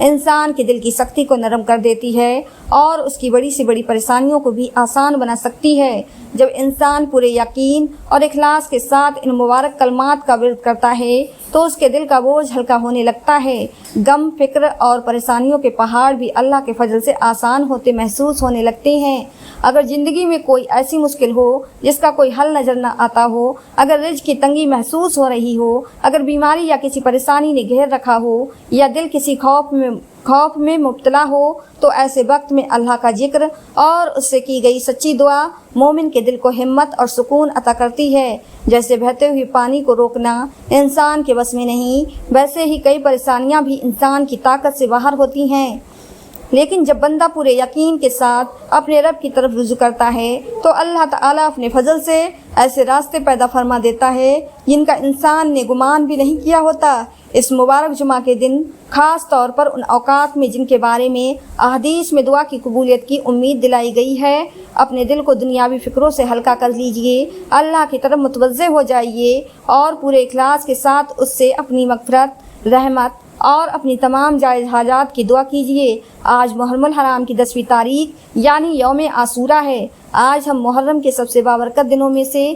انسان کے دل کی سختی کو نرم کر دیتی ہے اور اس کی بڑی سے بڑی پریشانیوں کو بھی آسان بنا سکتی ہے۔ جب انسان پورے یقین اور اخلاص کے ساتھ ان مبارک کلمات کا ورد کرتا ہے تو اس کے دل کا بوجھ ہلکا ہونے لگتا ہے۔ غم، فکر اور پریشانیوں کے پہاڑ بھی اللہ کے فضل سے آسان ہوتے محسوس ہونے لگتے ہیں۔ اگر زندگی میں کوئی ایسی مشکل ہو جس کا کوئی حل نظر نہ آتا ہو، اگر رزق کی تنگی محسوس ہو رہی ہو، اگر بیماری یا کسی پریشانی نے گھیر رکھا ہو یا دل کسی خوف میں مبتلا ہو، تو ایسے وقت میں اللہ کا ذکر اور اس سے کی گئی سچی دعا مومن کے دل کو ہمت اور سکون عطا کرتی ہے۔ جیسے بہتے ہوئے پانی کو روکنا انسان کے بس میں نہیں، ویسے ہی کئی پریشانیاں بھی انسان کی طاقت سے باہر ہوتی ہیں، لیکن جب بندہ پورے یقین کے ساتھ اپنے رب کی طرف رجوع کرتا ہے تو اللہ تعالیٰ اپنے فضل سے ایسے راستے پیدا فرما دیتا ہے جن کا انسان نے گمان بھی نہیں کیا ہوتا۔ اس مبارک جمعہ کے دن خاص طور پر ان اوقات میں جن کے بارے میں احادیث میں دعا کی قبولیت کی امید دلائی گئی ہے، اپنے دل کو دنیاوی فکروں سے ہلکا کر لیجئے، اللہ کی طرف متوجہ ہو جائیے اور پورے اخلاص کے ساتھ اس سے اپنی مغفرت، رحمت اور اپنی تمام جائز حاجات کی دعا کیجیے۔ آج محرم الحرام کی 10ویں تاریخ یعنی یوم عاشورہ ہے۔ آج ہم محرم کے سب سے بابرکت دنوں میں سے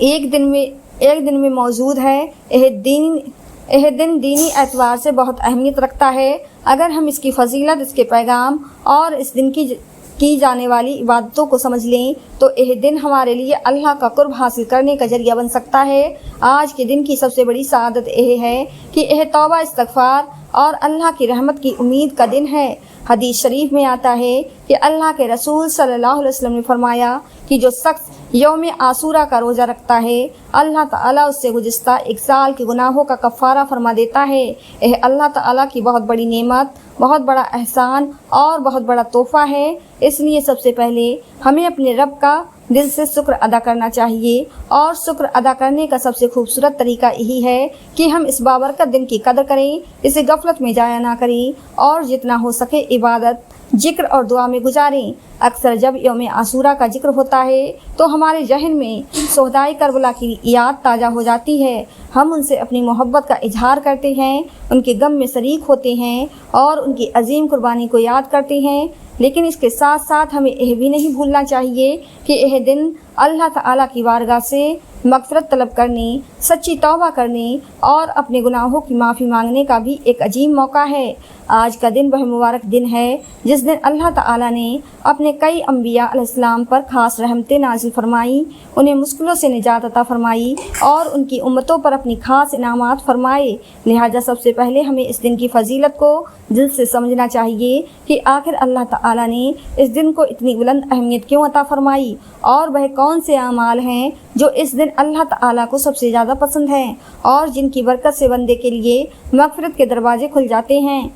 ایک دن میں موجود ہے۔ یہ دن دینی اعتبار سے بہت اہمیت رکھتا ہے۔ اگر ہم اس کی فضیلت، اس کے پیغام اور اس دن کی جانے والی عبادتوں کو سمجھ لیں تو یہ دن ہمارے لیے اللہ کا قرب حاصل کرنے کا ذریعہ بن سکتا ہے۔ آج کے دن کی سب سے بڑی سعادت یہ ہے کہ یہ توبہ، استغفار اور اللہ کی رحمت کی امید کا دن ہے۔ حدیث شریف میں آتا ہے کہ اللہ کے رسول صلی اللہ علیہ وسلم نے فرمایا کہ جو شخص یوم عاشورہ کا روزہ رکھتا ہے اللہ تعالیٰ اس سے گزشتہ 1 سال کے گناہوں کا کفارہ فرما دیتا ہے۔ یہ اللہ تعالیٰ کی بہت بڑی نعمت، بہت بڑا احسان اور بہت بڑا تحفہ ہے۔ اس لیے سب سے پہلے ہمیں اپنے رب کا دل سے شکر ادا کرنا چاہیے، اور شکر ادا کرنے کا سب سے خوبصورت طریقہ یہی ہے کہ ہم اس بابرکت دن کی قدر کریں، اسے غفلت میں ضائع نہ کریں اور جتنا ہو سکے عبادت، ذکر اور دعا میں گزاریں۔ اکثر جب یوم عاشورہ کا ذکر ہوتا ہے تو ہمارے ذہن میں شہدائے کربلا کی یاد تازہ ہو جاتی ہے۔ ہم ان سے اپنی محبت کا اظہار کرتے ہیں، ان کے غم میں شریک ہوتے ہیں اور ان کی عظیم قربانی کو یاد کرتے ہیں، لیکن اس کے ساتھ ساتھ ہمیں یہ بھی نہیں بھولنا چاہیے کہ یہ دن اللہ تعالیٰ کی بارگاہ سے مغفرت طلب کرنے، سچی توبہ کرنے اور اپنے گناہوں کی معافی مانگنے کا بھی ایک عظیم موقع ہے۔ آج کا دن وہ مبارک دن ہے جس دن اللہ تعالیٰ نے اپنے کئی انبیاء علیہ السلام پر خاص رحمتیں نازل فرمائی، انہیں مشکلوں سے نجات عطا فرمائی اور ان کی امتوں پر اپنی خاص انعامات فرمائے۔ لہٰذا سب سے پہلے ہمیں اس دن کی فضیلت کو دل سے سمجھنا چاہیے کہ آخر اللہ تعالیٰ نے اس دن کو اتنی بلند اہمیت کیوں عطا فرمائی، اور وہ کون سے اعمال ہیں جو اس دن اللہ تعالیٰ کو سب سے زیادہ پسند ہیں اور جن کی برکت سے بندے کے لیے مغفرت کے دروازے کھل جاتے ہیں۔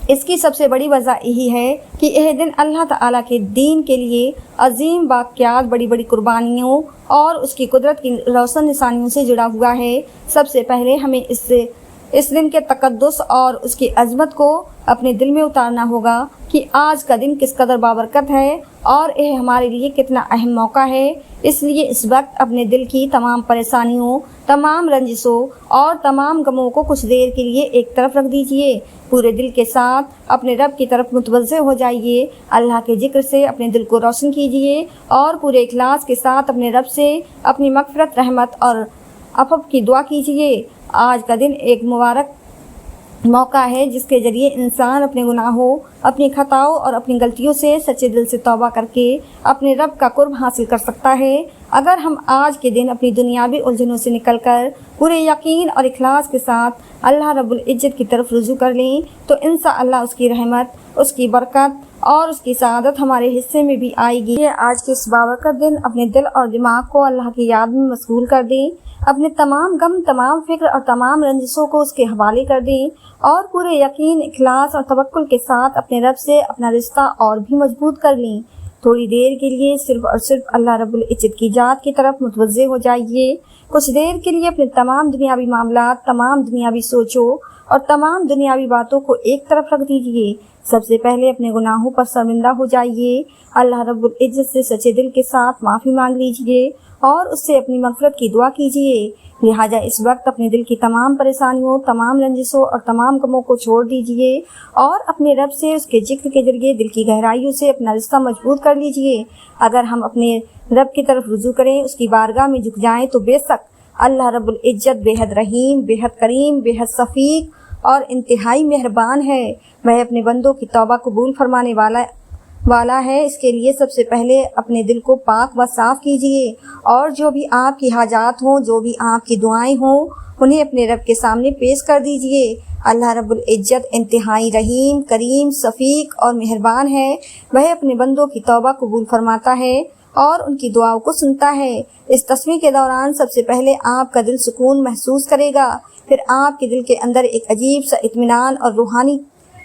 اس کی سب سے بڑی وجہ یہی ہے کہ یہ دن اللہ تعالیٰ کے دین کے لیے عظیم واقعات، بڑی بڑی قربانیوں اور اس کی قدرت کی روشن نشانیوں سے جڑا ہوا ہے۔ سب سے پہلے ہمیں اس دن کے تقدس اور اس کی عظمت کو اپنے دل میں اتارنا ہوگا کہ آج کا دن کس قدر بابرکت ہے اور یہ ہمارے لیے کتنا اہم موقع ہے۔ اس لیے اس وقت اپنے دل کی تمام پریشانیوں، تمام رنجشوں اور تمام غموں کو کچھ دیر کے لیے ایک طرف رکھ دیجیے۔ پورے دل کے ساتھ اپنے رب کی طرف متوجہ ہو جائیے، اللہ کے ذکر سے اپنے دل کو روشن کیجیے اور پورے اخلاص کے ساتھ اپنے رب سے اپنی مغفرت، رحمت اور عفو کی دعا کیجیے۔ آج کا دن ایک مبارک موقع ہے جس کے ذریعے انسان اپنے گناہوں، اپنی خطاؤں اور اپنی غلطیوں سے سچے دل سے توبہ کر کے اپنے رب کا قرب حاصل کر سکتا ہے۔ اگر ہم آج کے دن اپنی دنیاوی الجھنوں سے نکل کر پورے یقین اور اخلاص کے ساتھ اللہ رب العزت کی طرف رجوع کر لیں تو انشاءاللہ اس کی رحمت، اس کی برکت اور اس کی سعادت ہمارے حصے میں بھی آئے گی۔ آج کے اس بابرکت دن اپنے دل اور دماغ کو اللہ کی یاد میں مشغول کر دیں، اپنے تمام غم، تمام فکر اور تمام رنجشوں کو اس کے حوالے کر دیں اور پورے یقین، اخلاص اور توکل کے ساتھ اپنے رب سے اپنا رشتہ اور بھی مضبوط کر لیں۔ تھوڑی دیر کے لیے صرف اور صرف اللہ رب العزت کی ذات کی طرف متوجہ ہو جائیے۔ کچھ دیر کے لیے اپنے تمام دنیاوی معاملات، تمام دنیاوی سوچوں اور تمام دنیاوی باتوں کو ایک طرف رکھ دیجیے۔ سب سے پہلے اپنے گناہوں پر شرمندہ ہو جائیے، اللہ رب العزت سے سچے دل کے ساتھ معافی مانگ لیجیے اور اس سے اپنی مغفرت کی دعا کیجیے۔ لہٰذا اس وقت اپنے دل کی تمام پریشانیوں، تمام رنجشوں اور تمام غموں کو چھوڑ دیجیے اور اپنے رب سے اس کے ذکر کے ذریعے دل کی گہرائیوں سے اپنا رشتہ مضبوط کر لیجیے۔ اگر ہم اپنے رب کی طرف رجوع کریں، اس کی بارگاہ میں جھک جائیں، تو بے شک اللہ رب العزت بے حد رحیم، بے حد کریم، بے حد شفیق اور انتہائی مہربان ہے۔ وہ اپنے بندوں کی توبہ قبول فرمانے والا ہے۔ اس کے لیے سب سے پہلے اپنے دل کو پاک و صاف کیجیے اور جو بھی آپ کی حاجات ہوں، جو بھی آپ کی دعائیں ہوں، انہیں اپنے رب کے سامنے پیش کر دیجیے۔ اللہ رب العزت انتہائی رحیم، کریم، شفیق اور مہربان ہے۔ وہ اپنے بندوں کی توبہ قبول فرماتا ہے اور ان کی دعاؤں کو سنتا ہے۔ اس تسبیح کے دوران سب سے پہلے آپ کا دل سکون محسوس کرے گا، پھر آپ کے دل کے اندر ایک عجیب سا اطمینان اور روحانی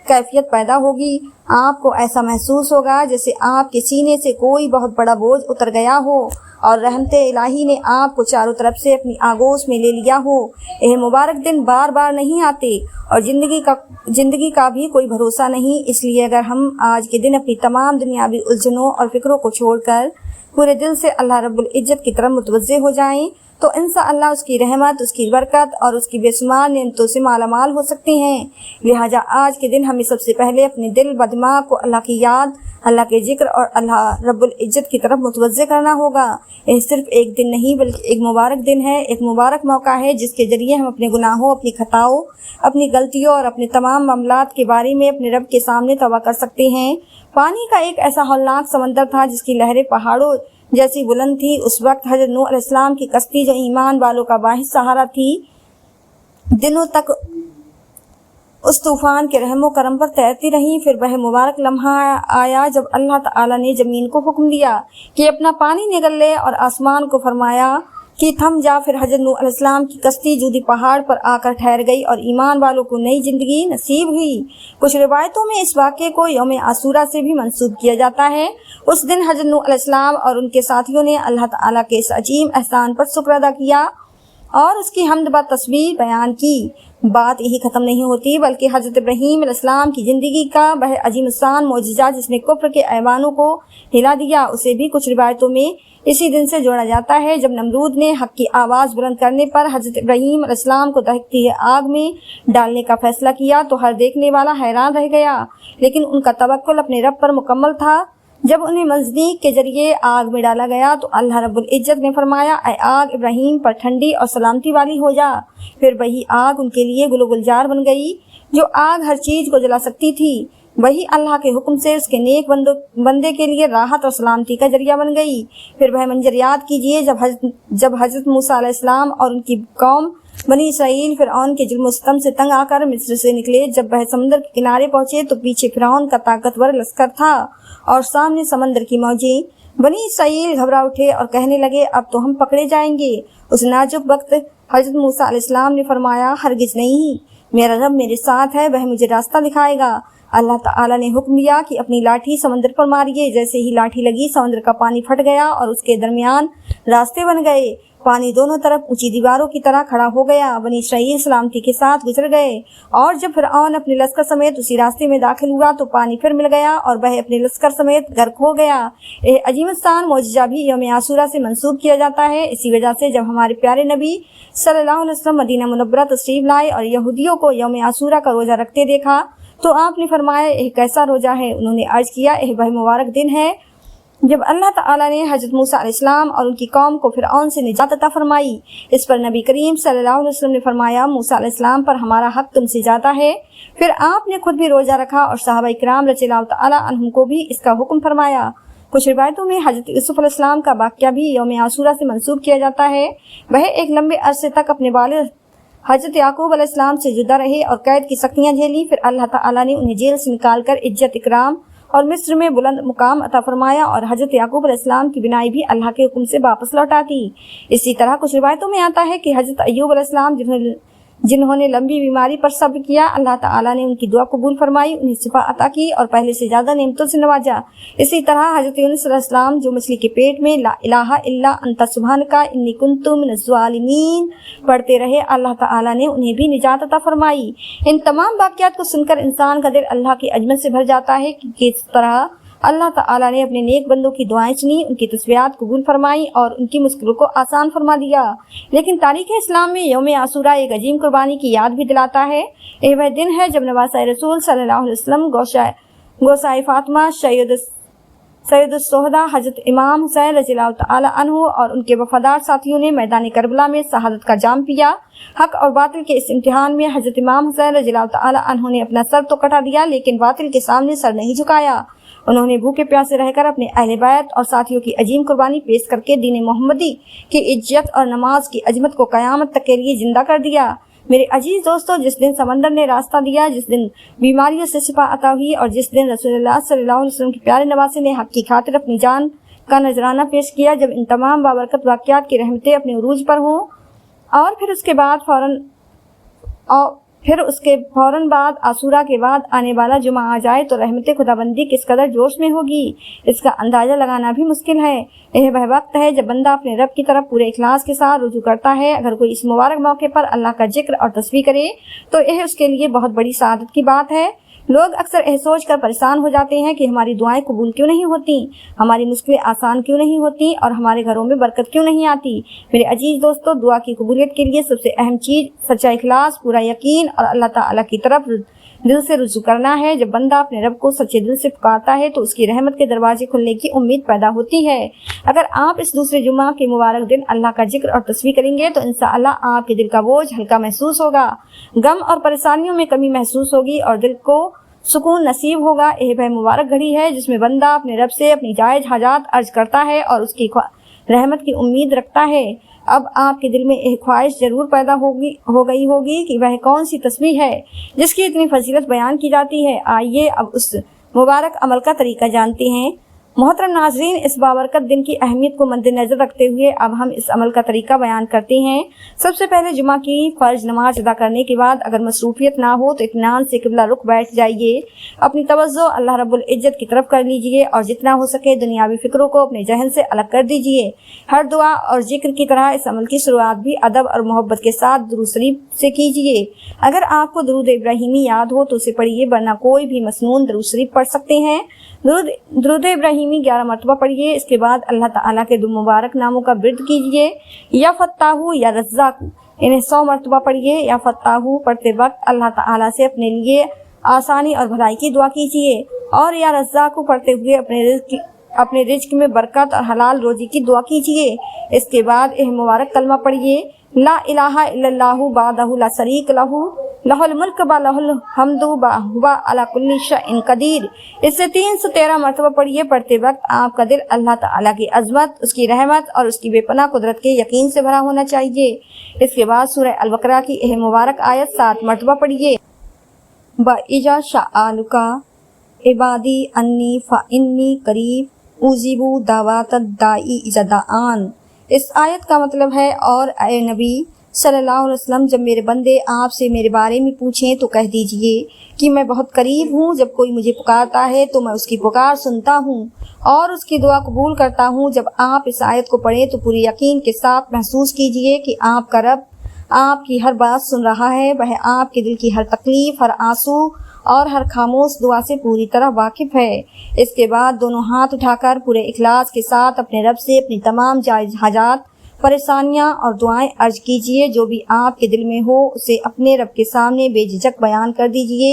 کیفیت پیدا ہوگی۔ آپ کو ایسا محسوس ہوگا جیسے آپ کے سینے سے کوئی بہت بڑا بوجھ اتر گیا ہو اور رحمت الہی نے آپ کو چاروں طرف سے اپنی آغوش میں لے لیا ہو۔ یہ مبارک دن بار بار نہیں آتے اور زندگی کا بھی کوئی بھروسہ نہیں، اس لیے اگر ہم آج کے دن اپنی تمام دنیاوی الجھنوں اور فکروں کو چھوڑ کر پورے دل سے اللہ رب العزت کی طرف متوجہ ہو جائیں تو انشاءاللہ اس کی رحمت، اس کی برکت اور اس کی بے شمار نعمتوں سے مالا مال ہو سکتے ہیں۔ لہٰذا آج کے دن ہمیں سب سے پہلے اپنے دل و دماغ کو اللہ کی یاد، اللہ کے ذکر اور اللہ رب العزت کی طرف متوجہ کرنا ہوگا۔ یہ صرف ایک دن نہیں بلکہ ایک مبارک دن ہے، ایک مبارک موقع ہے جس کے ذریعے ہم اپنے گناہوں، اپنی خطاؤں، اپنی غلطیوں اور اپنے تمام معاملات کے بارے میں اپنے رب کے سامنے توبہ کر سکتے ہیں۔ پانی کا ایک ایسا ہولناک سمندر تھا جس کی لہریں پہاڑوں جیسی بلند تھی۔ اس وقت حضرت نوح علیہ السلام کی کشتی جو ایمان والوں کا واحد سہارا تھی، دنوں تک اس طوفان کے رحم و کرم پر تیرتی رہی۔ پھر وہ مبارک لمحہ آیا جب اللہ تعالیٰ نے زمین کو حکم دیا کہ اپنا پانی نگل لے اور آسمان کو فرمایا کہ تھم جا۔ پھر حضرت نوح علیہ السلام کی کشتی جودی پہاڑ پر آ کر ٹھہر گئی اور ایمان والوں کو نئی زندگی نصیب ہوئی۔ کچھ روایتوں میں اس واقعے کو یوم عاشوراء سے بھی منسوب کیا جاتا ہے۔ اس دن حضرت نوح علیہ السلام اور ان کے ساتھیوں نے اللہ تعالیٰ کے اس عظیم احسان پر شکر ادا کیا اور اس کی حمد و تسبیح بیان کی۔ بات یہی ختم نہیں ہوتی بلکہ حضرت ابراہیم علیہ السلام کی زندگی کا وہ عظیم الشان معجزہ جس نے کفر کے ایوانوں کو ہلا دیا، اسے بھی کچھ روایتوں میں اسی دن سے جوڑا جاتا ہے جب نمرود نے حق کی آواز بلند کرنے پر حضرت ابراہیم علیہ السلام کو دہکتی آگ میں ڈالنے کا فیصلہ کیا تو ہر دیکھنے والا حیران رہ گیا، لیکن ان کا توکل اپنے رب پر مکمل تھا۔ جب انہیں منجنیق کے ذریعے آگ میں ڈالا گیا تو اللہ رب العزت نے فرمایا، اے آگ ابراہیم پر ٹھنڈی اور سلامتی والی ہو جا۔ پھر وہی آگ ان کے لیے گل و گلزار بن گئی۔ جو آگ ہر چیز کو جلا سکتی تھی، وہی اللہ کے حکم سے اس کے نیک بندے کے لیے راحت اور سلامتی کا ذریعہ بن گئی۔ پھر وہ منظر یاد کیجیے جب حضرت موسیٰ علیہ السلام اور ان کی قوم بنی اسرائیل فرعون کے ظلم و ستم سے تنگ آ کر مصر سے نکلے۔ جب وہ سمندر کے کنارے پہنچے تو پیچھے فرعون کا طاقتور لشکر تھا اور سامنے سمندر کی موجیں۔ بنی اسرائیل گھبرا اٹھے اور کہنے لگے، اب تو ہم پکڑے جائیں گے۔ اس نازک وقت حضرت موسیٰ علیہ السلام نے فرمایا، ہرگز نہیں، میرا رب میرے ساتھ ہے، وہ مجھے راستہ دکھائے گا۔ اللہ تعالیٰ نے حکم دیا کہ اپنی لاٹھی سمندر پر ماریے۔ جیسے ہی لاٹھی لگی، سمندر کا پانی پھٹ گیا اور اس کے درمیان راستے بن گئے۔ پانی دونوں طرف اونچی دیواروں کی طرح کھڑا ہو گیا۔ بنی اسرائیل سلامتی کے ساتھ گزر گئے اور جب فرعون اپنے لشکر سمیت اسی راستے میں داخل ہوا تو پانی پھر مل گیا اور وہ اپنے لشکر سمیت غرق ہو گیا۔ یہ عظیم الشان معجزہ بھی یوم عاشوراء سے منسوب کیا جاتا ہے۔ اسی وجہ سے جب ہمارے پیارے نبی صلی اللہ علیہ وسلم مدینہ منورہ تشریف لائے اور یہودیوں کو یوم عاشوراء کا روزہ رکھتے دیکھا تو آپ نے فرمایا، یہ کیسا روزہ ہے؟ انہوں نے عرض کیا، یہ وہ مبارک دن ہے جب اللہ تعالیٰ نے حضرت موسیٰ علیہ السلام اور ان کی قوم کو فرعون سے نجات عطا فرمائی۔ اس پر نبی کریم صلی اللہ علیہ وسلم نے فرمایا، موسیٰ علیہ السلام پر ہمارا حق تم سے زیادہ ہے۔ پھر آپ نے خود بھی روزہ رکھا اور صحابہ کرام رضی اللہ تعالیٰ عنہم کو بھی اس کا حکم فرمایا۔ کچھ روایتوں میں حضرت یوسف علیہ السلام کا واقعہ بھی یوم عاشوراء سے منسوب کیا جاتا ہے۔ وہ ایک لمبے عرصے تک اپنے والد حضرت یعقوب علیہ السلام سے جدا رہے اور قید کی سختیاں جھیلی۔ پھر اللہ تعالیٰ نے انہیں جیل سے نکال کر عزت اکرام اور مصر میں بلند مقام عطا فرمایا اور حضرت یعقوب علیہ السلام کی بینائی بھی اللہ کے حکم سے واپس لوٹا دی۔ اسی طرح کچھ روایتوں میں آتا ہے کہ حضرت ایوب علیہ السلام جنہوں نے لمبی بیماری پر صبر کیا، اللہ تعالیٰ نے ان کی دعا قبول فرمائی، انہیں شفا عطا کی اور پہلے سے زیادہ نعمتوں سے نوازا۔ اسی طرح حضرت یونس علیہ السلام جو مچھلی کے پیٹ میں لا الہ الا انت سبحانک انی کنت من الظالمین پڑھتے رہے، اللہ تعالیٰ نے انہیں بھی نجات عطا فرمائی۔ ان تمام واقعات کو سن کر انسان کا دل اللہ کی عظمت سے بھر جاتا ہے کہ کس طرح اللہ تعالیٰ نے اپنے نیک بندوں کی دعائیں سنی، ان کی تسبیحات قبول فرمائی اور ان کی مشکلوں کو آسان فرما دیا۔ لیکن تاریخ اسلام میں یوم عاشورہ ایک عظیم قربانی کی یاد بھی دلاتا ہے۔ یہ وہ دن ہے جب نواسۂ رسول صلی اللہ علیہ وسلم گوسائے فاطمہ سید الشہداء حضرت امام حسین رضی اللہ تعالی عنہ اور ان کے وفادار ساتھیوں نے میدان کربلا میں شہادت کا جام پیا۔ حق اور باطل کے اس امتحان میں حضرت امام حسین رضی اللہ تعالی عنہ نے اپنا سر تو کٹا دیا، لیکن باطل کے سامنے سر نہیں جھکایا۔ انہوں نے بھوکے پیاسے رہ کر اپنے اہل بیت اور ساتھیوں کی عظیم قربانی پیش کر کے دین محمدی کی عزت اور نماز کی عظمت کو قیامت تک کے لیے زندہ کر دیا۔ میرے عزیز دوستو، جس دن سمندر نے راستہ دیا، جس دن بیماریوں سے شفا عطا ہوئی اور جس دن رسول اللہ صلی اللہ علیہ وسلم کے پیارے نواسے نے حق کی خاطر اپنی جان کا نذرانہ پیش کیا، جب ان تمام بابرکت واقعات کی رحمتیں اپنے عروج پر ہوں اور پھر اس کے فوراً بعد عاشورہ کے بعد آنے والا جمعہ آ جائے تو رحمت خداوندی کس قدر جوش میں ہوگی، اس کا اندازہ لگانا بھی مشکل ہے۔ یہ وہ وقت ہے جب بندہ اپنے رب کی طرف پورے اخلاص کے ساتھ رجوع کرتا ہے۔ اگر کوئی اس مبارک موقع پر اللہ کا ذکر اور تسبیح کرے تو یہ اس کے لیے بہت بڑی سعادت کی بات ہے۔ لوگ اکثر یہ سوچ کر پریشان ہو جاتے ہیں کہ ہماری دعائیں قبول کیوں نہیں ہوتی، ہماری مشکلیں آسان کیوں نہیں ہوتی اور ہمارے گھروں میں برکت کیوں نہیں آتی۔ میرے عزیز دوستو، دعا کی قبولیت کے لیے سب سے اہم چیز سچا اخلاص، پورا یقین اور اللہ تعالیٰ کی طرف دل سے رجوع کرنا ہے۔ جب بندہ اپنے رب کو سچے دل سے پکارتا ہے تو اس کی رحمت کے دروازے کھلنے کی امید پیدا ہوتی ہے۔ اگر آپ اس دوسرے جمعہ کے مبارک دن اللہ کا ذکر اور تسبیح کریں گے تو انشاءاللہ آپ کے دل کا بوجھ ہلکا محسوس ہوگا، غم اور پریشانیوں میں کمی محسوس ہوگی اور دل کو سکون نصیب ہوگا۔ یہ وہ مبارک گھڑی ہے جس میں بندہ اپنے رب سے اپنی جائز حاجات عرض کرتا ہے اور اس کی رحمت کی امید رکھتا ہے۔ اب آپ کے دل میں ایک خواہش ضرور پیدا ہو گئی ہوگی کہ وہ کون سی تسبیح ہے جس کی اتنی فضیلت بیان کی جاتی ہے۔ آئیے اب اس مبارک عمل کا طریقہ جانتے ہیں۔ محترم ناظرین، اس بابرکت دن کی اہمیت کو مد نظر رکھتے ہوئے اب ہم اس عمل کا طریقہ بیان کرتے ہیں۔ سب سے پہلے جمعہ کی فرض نماز ادا کرنے کے بعد اگر مصروفیت نہ ہو تو اطمینان سے قبلہ رخ بیٹھ جائیے، اپنی توجہ اللہ رب العزت کی طرف کر لیجئے اور جتنا ہو سکے دنیاوی فکروں کو اپنے ذہن سے الگ کر دیجئے۔ ہر دعا اور ذکر کی طرح اس عمل کی شروعات بھی ادب اور محبت کے ساتھ درود شریف سے کیجئے۔ اگر آپ کو درود ابراہیمی یاد ہو تو اسے پڑھیے، ورنہ کوئی بھی مسنون درود شریف پڑھ سکتے ہیں۔ درود ابراہیمی 11 مرتبہ پڑھیے۔ اس کے بعد اللہ تعالیٰ کے دو مبارک ناموں کا ورد کیجیے، یا فتاح یا رزاق، انہیں 100 مرتبہ پڑھیے۔ یا فتاح پڑھتے وقت اللہ تعالیٰ سے اپنے لیے آسانی اور بھلائی کی دعا کیجیے، اور یا رزاق پڑھتے ہوئے اپنے رزق میں برکت اور حلال روزی کی دعا کیجیے۔ اس کے بعد یہ مبارک کلمہ پڑھیے، لا الہ الا اللہ وحدہ لا شریک لہ، لہ الملک و لہ الحمد وہو علی کل شیء قدیر۔ اسے 313 مرتبہ پڑھیے۔ پڑھتے وقت آپ کا دل اللہ تعالیٰ کی عظمت، اس کی رحمت اور اس کی بے پناہ قدرت کے یقین سے بھرا ہونا چاہیے۔ اس کے بعد سورہ البقرہ کی یہ مبارک آیت 7 مرتبہ پڑھیے، وَإِذَا سَأَلَكَ عِبَادِي عَنِّی فَإِنِّی قَرِیبٌ أُجِیبُ دَعْوَةَ الدَّاعِ إِذَا دَعَانِ۔ اس آیت کا مطلب ہے، اور اے نبی صلی اللہ علیہ وسلم، جب میرے بندے آپ سے میرے بارے میں پوچھیں تو کہہ دیجئے کہ میں بہت قریب ہوں، جب کوئی مجھے پکارتا ہے تو میں اس کی پکار سنتا ہوں اور اس کی دعا قبول کرتا ہوں۔ جب آپ اس آیت کو پڑھیں تو پوری یقین کے ساتھ محسوس کیجئے کہ آپ کا رب آپ کی ہر بات سن رہا ہے، وہ آپ کے دل کی ہر تکلیف، ہر آنسو اور ہر خاموش دعا سے پوری طرح واقف ہے۔ اس کے بعد دونوں ہاتھ اٹھا کر پورے اخلاص کے ساتھ اپنے رب سے اپنی تمام جائز حاجات، پریشانیاں اور دعائیں عرض کیجئے۔ جو بھی آپ کے دل میں ہو اسے اپنے رب کے سامنے بے جھجک بیان کر دیجئے،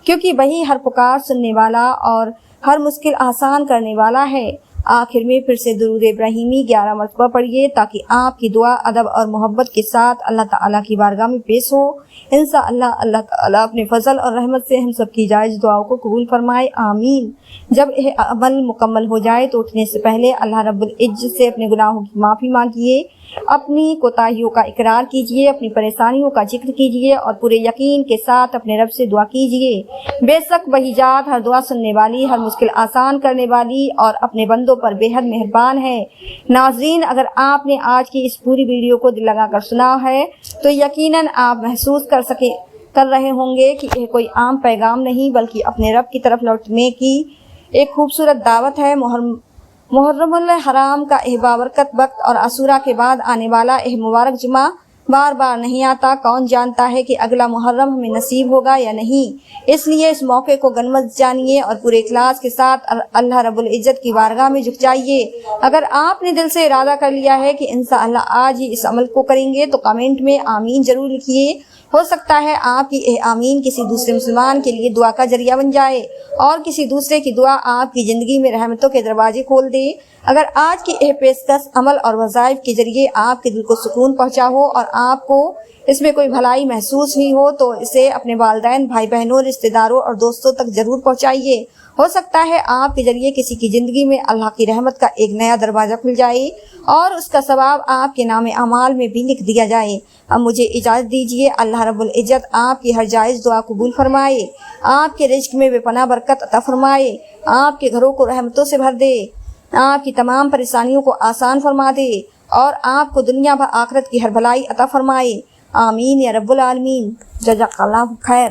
کیونکہ وہی ہر پکار سننے والا اور ہر مشکل آسان کرنے والا ہے۔ آخر میں پھر سے درود ابراہیمی 11 مرتبہ پڑھیے تاکہ آپ کی دعا ادب اور محبت کے ساتھ اللہ تعالیٰ کی بارگاہ میں پیش ہو۔ انشاءاللہ اللہ تعالیٰ اپنے فضل اور رحمت سے ہم سب کی جائز دعاؤں کو قبول فرمائے، آمین۔ جب یہ عمل مکمل ہو جائے تو اٹھنے سے پہلے اللہ رب العزت سے اپنے گناہوں کی معافی مانگیے، اپنی کوتاہیوں کا اقرار کیجیے، اپنی پریشانیوں کا ذکر کیجیے اور پورے یقین کے ساتھ اپنے رب سے دعا کیجیے۔ بے شک وہی ذات ہر دعا سننے والی، ہر مشکل آسان کرنے والی اور اپنے بندوں پر بے حد مہربان ہے۔ ناظرین، اگر آپ نے آج کی اس پوری ویڈیو کو دل لگا کر سنا ہے تو یقیناً آپ محسوس کر رہے ہوں گے کہ یہ کوئی عام پیغام نہیں بلکہ اپنے رب کی طرف لوٹنے کی ایک خوبصورت دعوت ہے۔ محرم الحرام کا یہ بابرکت وقت اور عاشورہ کے بعد آنے والا یہ مبارک جمعہ بار بار نہیں آتا، کون جانتا ہے کہ اگلا محرم ہمیں نصیب ہوگا یا نہیں۔ اس لیے اس موقع کو غنیمت جانیے اور پورے اخلاص کے ساتھ اللہ رب العزت کی بارگاہ میں جھک جائیے۔ اگر آپ نے دل سے ارادہ کر لیا ہے کہ انشاءاللہ آج ہی اس عمل کو کریں گے تو کمنٹ میں آمین ضرور لکھیے۔ ہو سکتا ہے آپ کی یہ آمین کسی دوسرے مسلمان کے لیے دعا کا ذریعہ بن جائے اور کسی دوسرے کی دعا آپ کی زندگی میں رحمتوں کے دروازے کھول دے۔ اگر آج کی یہ پیشکش عمل اور وظائف کے ذریعے آپ کے دل کو سکون پہنچا ہو اور آپ کو اس میں کوئی بھلائی محسوس ہوئی ہو تو اسے اپنے والدین، بھائی بہنوں، رشتہ داروں اور دوستوں تک ضرور پہنچائیے۔ ہو سکتا ہے آپ کے ذریعے کسی کی زندگی میں اللہ کی رحمت کا ایک نیا دروازہ کھل جائے اور اس کا ثواب آپ کے نام اعمال میں بھی لکھ دیا جائے۔ اب مجھے اجازت دیجیے۔ اللہ رب العزت آپ کی ہر جائز دعا قبول فرمائے، آپ کے رزق میں بے پناہ برکت عطا فرمائے، آپ کے گھروں کو رحمتوں سے بھر دے، آپ کی تمام پریشانیوں کو آسان فرما دے اور آپ کو دنیا و آخرت کی ہر بھلائی عطا فرمائے۔ آمین یا رب العالمین۔ جزاک اللہ خیر۔